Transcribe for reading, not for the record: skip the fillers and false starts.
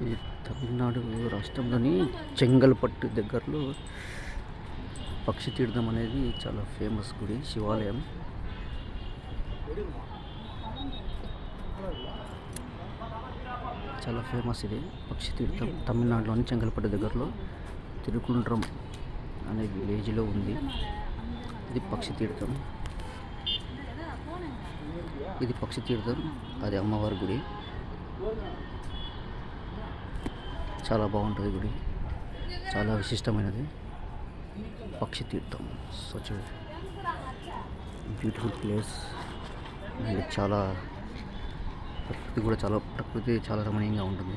ఇది తమిళనాడు రాష్ట్రంలోని చెంగల్పట్టు దగ్గరలో పక్షి తీర్థం అనేది చాలా ఫేమస్ గుడి, శివాలయం. చాలా ఫేమస్ ఇది పక్షి తీర్థం. తమిళనాడులోని చెంగల్పట్టు దగ్గరలో తిరుకుండ్రం అనే విలేజ్లో ఉంది. ఇది పక్షి తీర్థం. ఇది పక్షి తీర్థం, అది అమ్మవారి గుడి. చాలా బాగుంటుంది గుడి, చాలా విశిష్టమైనది. పక్షి తీర్థం సచ్ బ్యూటిఫుల్ ప్లేస్. అండ్ ప్రకృతి చాలా రమణీయంగా ఉంటుంది.